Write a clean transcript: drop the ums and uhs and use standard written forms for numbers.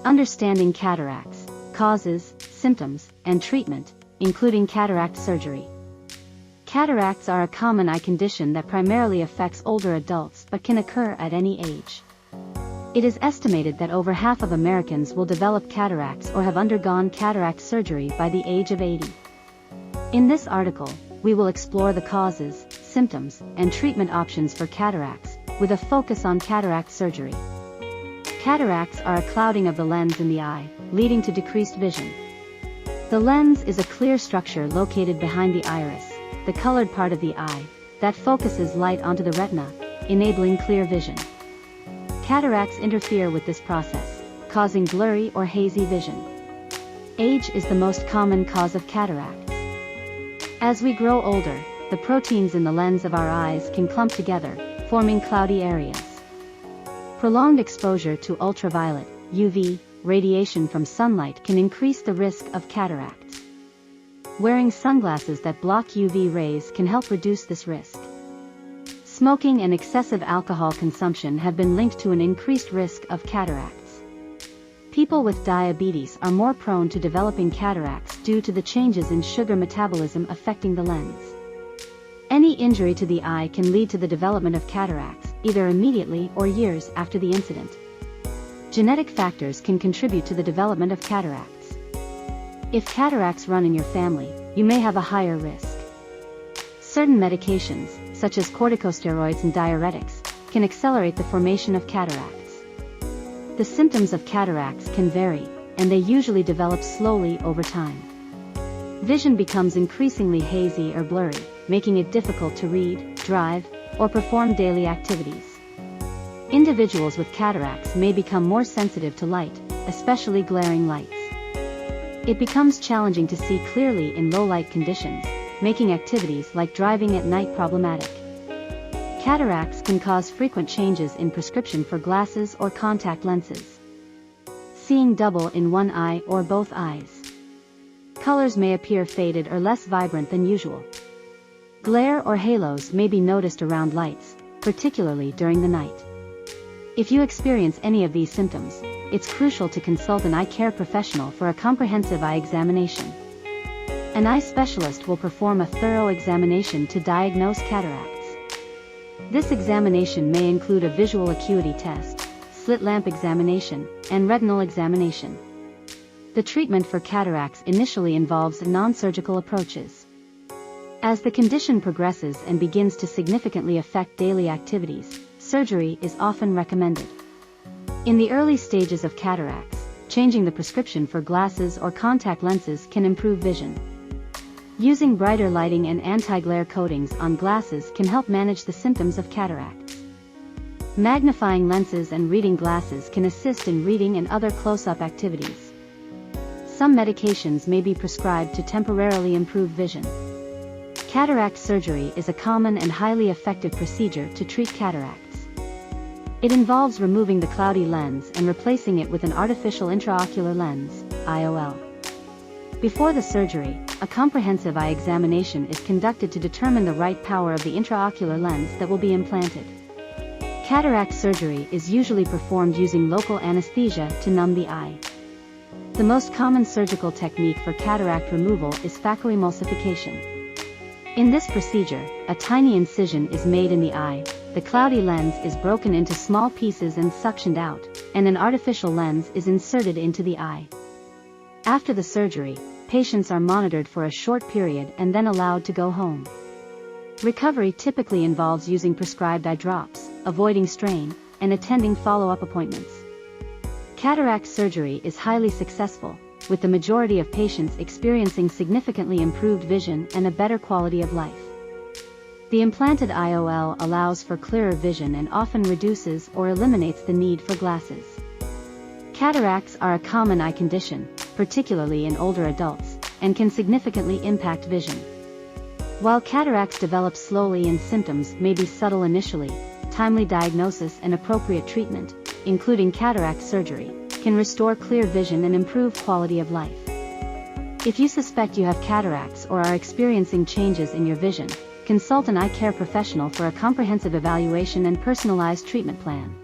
Understanding cataracts, causes, symptoms, and treatment, including cataract surgery. Cataracts are a common eye condition that primarily affects older adults but can occur at any age. It is estimated that over half of Americans will develop cataracts or have undergone cataract surgery by the age of 80. In this article, we will explore the causes, symptoms, and treatment options for cataracts, with a focus on cataract surgery. Cataracts are a clouding of the lens in the eye, leading to decreased vision. The lens is a clear structure located behind the iris, the colored part of the eye, that focuses light onto the retina, enabling clear vision. Cataracts interfere with this process, causing blurry or hazy vision. Age is the most common cause of cataracts. As we grow older, the proteins in the lens of our eyes can clump together, forming cloudy areas. Prolonged exposure to ultraviolet, UV, radiation from sunlight can increase the risk of cataracts. Wearing sunglasses that block UV rays can help reduce this risk. Smoking and excessive alcohol consumption have been linked to an increased risk of cataracts. People with diabetes are more prone to developing cataracts due to the changes in sugar metabolism affecting the lens. Any injury to the eye can lead to the development of cataracts, either immediately or years after the incident. Genetic factors can contribute to the development of cataracts. If cataracts run in your family, you may have a higher risk. Certain medications, such as corticosteroids and diuretics, can accelerate the formation of cataracts. The symptoms of cataracts can vary, and they usually develop slowly over time. Vision becomes increasingly hazy or blurry, making it difficult to read, drive, or perform daily activities. Individuals with cataracts may become more sensitive to light, especially glaring lights. It becomes challenging to see clearly in low-light conditions, making activities like driving at night problematic. Cataracts can cause frequent changes in prescription for glasses or contact lenses. Seeing double in one eye or both eyes. Colors may appear faded or less vibrant than usual. Glare or halos may be noticed around lights, particularly during the night. If you experience any of these symptoms, it's crucial to consult an eye care professional for a comprehensive eye examination. An eye specialist will perform a thorough examination to diagnose cataracts. This examination may include a visual acuity test, slit lamp examination, and retinal examination. The treatment for cataracts initially involves non-surgical approaches. As the condition progresses and begins to significantly affect daily activities, surgery is often recommended. In the early stages of cataracts, changing the prescription for glasses or contact lenses can improve vision. Using brighter lighting and anti-glare coatings on glasses can help manage the symptoms of cataracts. Magnifying lenses and reading glasses can assist in reading and other close-up activities. Some medications may be prescribed to temporarily improve vision. Cataract surgery is a common and highly effective procedure to treat cataracts. It involves removing the cloudy lens and replacing it with an artificial intraocular lens, IOL. Before the surgery, a comprehensive eye examination is conducted to determine the right power of the intraocular lens that will be implanted. Cataract surgery is usually performed using local anesthesia to numb the eye. The most common surgical technique for cataract removal is phacoemulsification. In this procedure, a tiny incision is made in the eye, the cloudy lens is broken into small pieces and suctioned out, and an artificial lens is inserted into the eye. After the surgery, patients are monitored for a short period and then allowed to go home. Recovery typically involves using prescribed eye drops, avoiding strain, and attending follow-up appointments. Cataract surgery is highly successful, with the majority of patients experiencing significantly improved vision and a better quality of life. The implanted IOL allows for clearer vision and often reduces or eliminates the need for glasses. Cataracts are a common eye condition, particularly in older adults, and can significantly impact vision. While cataracts develop slowly and symptoms may be subtle initially, timely diagnosis and appropriate treatment, including cataract surgery, can restore clear vision and improve quality of life. If you suspect you have cataracts or are experiencing changes in your vision, consult an eye care professional for a comprehensive evaluation and personalized treatment plan.